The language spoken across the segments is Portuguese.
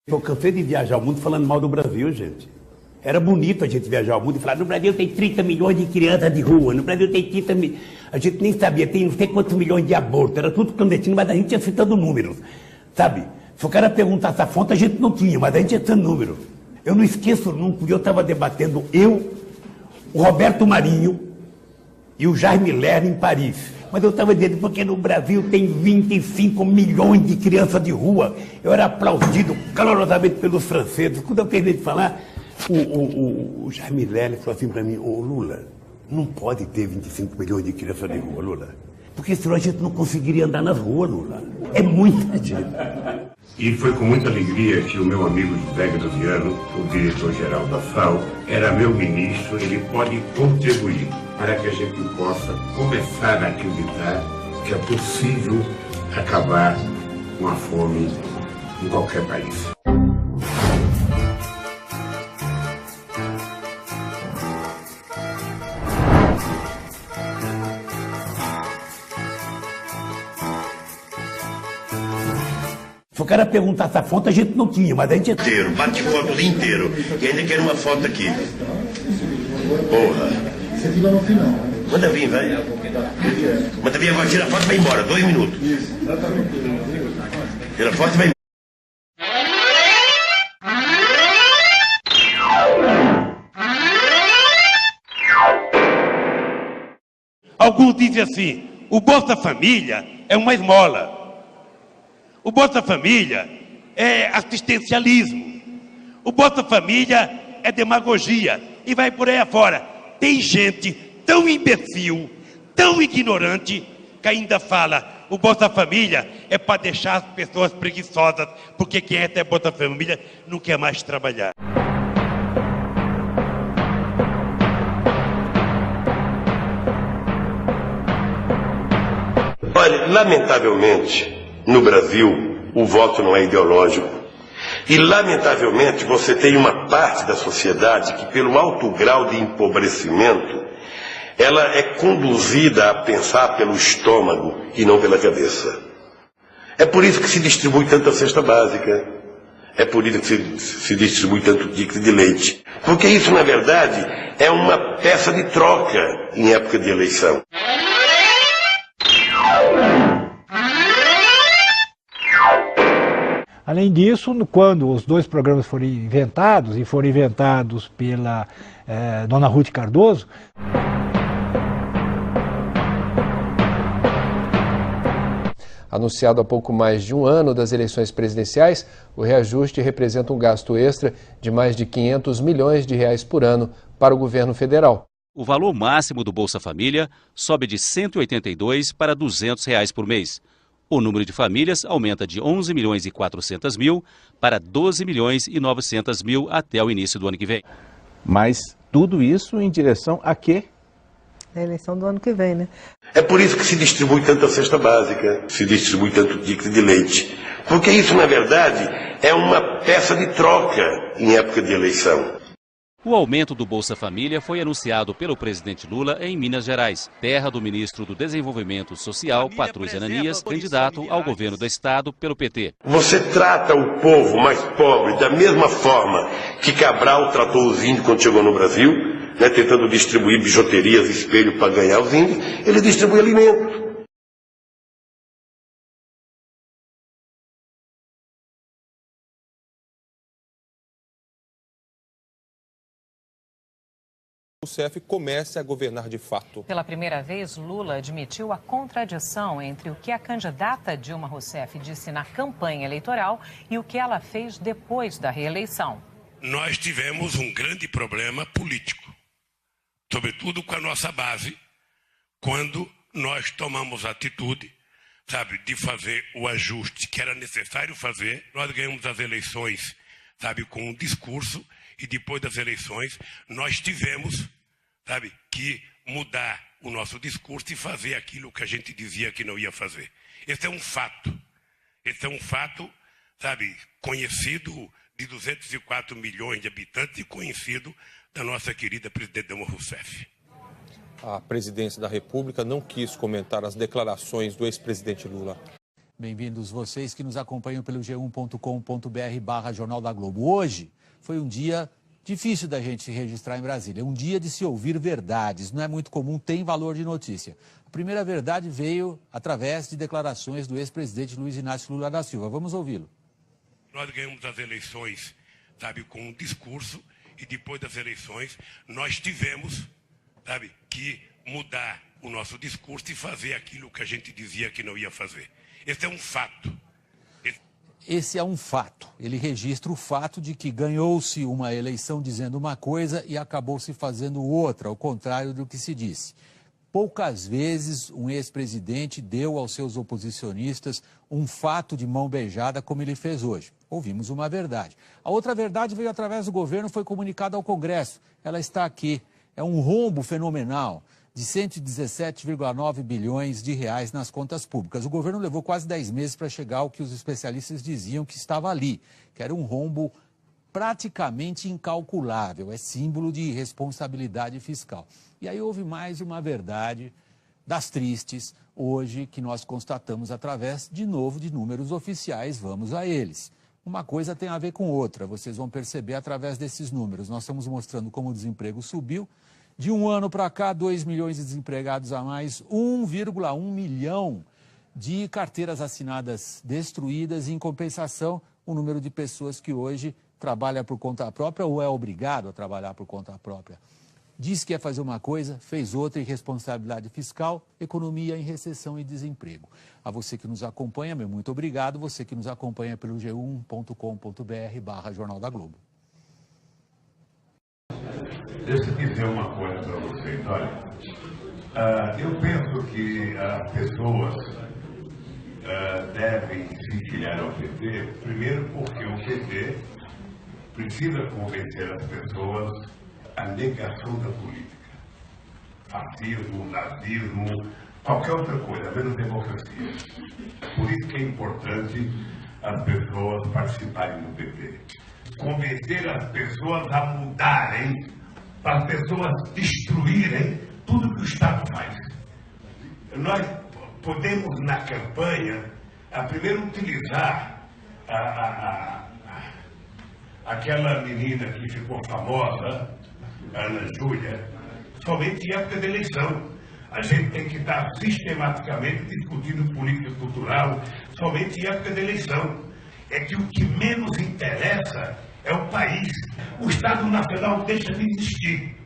Eu cansei de viajar o mundo falando mal do Brasil, gente. Era bonito a gente viajar o mundo e falar, no Brasil tem 30 milhões de crianças de rua, no Brasil tem 30 milhões... A gente nem sabia, tem não sei quantos milhões de abortos, era tudo clandestino, mas a gente ia citando números, sabe? Se o cara perguntasse a fonte, a gente não tinha, mas a gente ia citando números. Eu não esqueço nunca, eu estava debatendo, o Roberto Marinho e o Jaime Lerner em Paris. Mas eu estava dizendo, porque no Brasil tem 25 milhões de crianças de rua. Eu era aplaudido calorosamente pelos franceses. Quando eu terminei de falar, o Jaime Lerner falou assim para mim, ô Lula, não pode ter 25 milhões de crianças de rua, Lula. Porque senão a gente não conseguiria andar nas ruas, Lula. É muita gente. E foi com muita alegria que o meu amigo José Graziano, o diretor-geral da FAO, era meu ministro, ele pode contribuir para que a gente possa começar a acreditar que é possível acabar com a fome em qualquer país. Se o cara perguntasse a fonte, a gente não tinha, mas a gente... Inteiro, bate foto o dia inteiro. E ainda quer uma foto aqui. Porra. Manda vir, vai. Manda vir, agora tira a foto e vai embora. 2 minutos. Tira a foto e vai embora. Alguns dizem assim, o Bolsa Família é uma esmola. O Bolsa Família é assistencialismo. O Bolsa Família é demagogia. E vai por aí afora. Tem gente tão imbecil, tão ignorante, que ainda fala, o Bolsa Família é para deixar as pessoas preguiçosas, porque quem é até Bolsa Família não quer mais trabalhar. Olha, lamentavelmente, no Brasil, o voto não é ideológico. E, lamentavelmente, você tem uma parte da sociedade que, pelo alto grau de empobrecimento, ela é conduzida a pensar pelo estômago e não pela cabeça. É por isso que se distribui tanta cesta básica. É por isso que se distribui tanto ticket de leite. Porque isso, na verdade, é uma peça de troca em época de eleição. Além disso, quando os 2 programas foram inventados, e foram inventados pela dona Ruth Cardoso, Anunciado há pouco mais de um ano das eleições presidenciais, o reajuste representa um gasto extra de mais de 500 milhões de reais por ano para o governo federal. O valor máximo do Bolsa Família sobe de R$ 182 para R$ 200 reais por mês. O número de famílias aumenta de 11 milhões e 400 mil para 12 milhões e 900 mil até o início do ano que vem. Mas tudo isso em direção a quê? A eleição do ano que vem, né? É por isso que se distribui tanta cesta básica, se distribui tanto ticket de leite. Porque isso, na verdade, é uma peça de troca em época de eleição. O aumento do Bolsa Família foi anunciado pelo presidente Lula em Minas Gerais, terra do ministro do Desenvolvimento Social, Patrus Ananias, candidato ao governo do estado pelo PT. Você trata o povo mais pobre da mesma forma que Cabral tratou os índios quando chegou no Brasil, né, tentando distribuir bijuterias, espelho para ganhar os índios, ele distribui alimento. O CF comece a governar de fato. Pela primeira vez, Lula admitiu a contradição entre o que a candidata Dilma Rousseff disse na campanha eleitoral e o que ela fez depois da reeleição. Nós tivemos um grande problema político, sobretudo com a nossa base, quando nós tomamos a atitude, sabe, de fazer o ajuste que era necessário fazer. Nós ganhamos as eleições, sabe, com um discurso. E depois das eleições, nós tivemos, sabe, que mudar o nosso discurso e fazer aquilo que a gente dizia que não ia fazer. Esse é um fato. Esse é um fato, sabe, conhecido de 204 milhões de habitantes e conhecido da nossa querida presidente Dilma Rousseff. A presidência da República não quis comentar as declarações do ex-presidente Lula. Bem-vindos vocês que nos acompanham pelo g1.com.br/Jornal da Globo. Hoje foi um dia difícil da gente se registrar em Brasília, um dia de se ouvir verdades, não é muito comum, tem valor de notícia. A primeira verdade veio através de declarações do ex-presidente Luiz Inácio Lula da Silva. Vamos ouvi-lo. Nós ganhamos as eleições, sabe, com um discurso, e depois das eleições nós tivemos, sabe, que mudar o nosso discurso e fazer aquilo que a gente dizia que não ia fazer. Esse é um fato. Esse é um fato. Ele registra o fato de que ganhou-se uma eleição dizendo uma coisa e acabou se fazendo outra, ao contrário do que se disse. Poucas vezes um ex-presidente deu aos seus oposicionistas um fato de mão beijada como ele fez hoje. Ouvimos uma verdade. A outra verdade veio através do governo, foi comunicada ao Congresso. Ela está aqui. É um rombo fenomenal de 117,9 bilhões de reais nas contas públicas. O governo levou quase 10 meses para chegar ao que os especialistas diziam que estava ali, que era um rombo praticamente incalculável, é símbolo de irresponsabilidade fiscal. E aí houve mais uma verdade das tristes, hoje, que nós constatamos através, de novo, de números oficiais. Vamos a eles. Uma coisa tem a ver com outra, vocês vão perceber através desses números. Nós estamos mostrando como o desemprego subiu. De um ano para cá, 2 milhões de desempregados a mais, 1,1 milhão de carteiras assinadas destruídas. E, em compensação, o número de pessoas que hoje trabalha por conta própria ou é obrigado a trabalhar por conta própria. Diz que ia fazer uma coisa, fez outra, irresponsabilidade fiscal, economia em recessão e desemprego. A você que nos acompanha, meu muito obrigado. Você que nos acompanha pelo g1.com.br/Jornal da Globo. Deixa eu dizer uma coisa para vocês. Olha, eu penso que as pessoas devem se filiar ao PT, primeiro porque o PT precisa convencer as pessoas a negação da política. Fascismo, nazismo, qualquer outra coisa, menos democracia. Por isso que é importante as pessoas participarem do PT. Convencer as pessoas a mudarem, para as pessoas destruírem tudo que o Estado faz. Nós podemos, na campanha, primeiro utilizar aquela menina que ficou famosa, a Ana Júlia, somente em época de eleição. A gente tem que estar sistematicamente discutindo política cultural somente em época de eleição. É que o que menos interessa é o país. O Estado Nacional deixa de existir.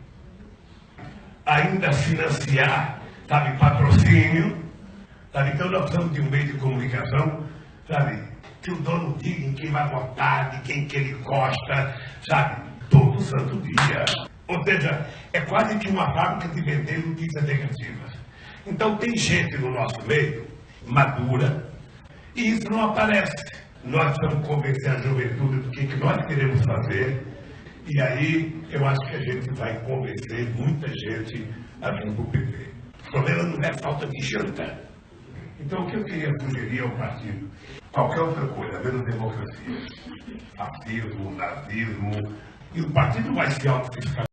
Ainda financiar, sabe, patrocínio, sabe, então nós precisamos de um meio de comunicação, sabe, que o dono diga em quem vai votar, de quem que ele gosta, sabe, todo santo dia. Ou seja, é quase que uma fábrica de vender notícias negativas. Então tem gente no nosso meio, madura, e isso não aparece. Nós precisamos convencer a juventude do que nós queremos fazer, e aí eu acho que a gente vai convencer muita gente a vir para o PT. O problema não é falta de janta. Então o que eu queria sugerir ao partido, qualquer outra coisa, menos democracia, fascismo, nazismo, e o partido vai se autofiscalizar.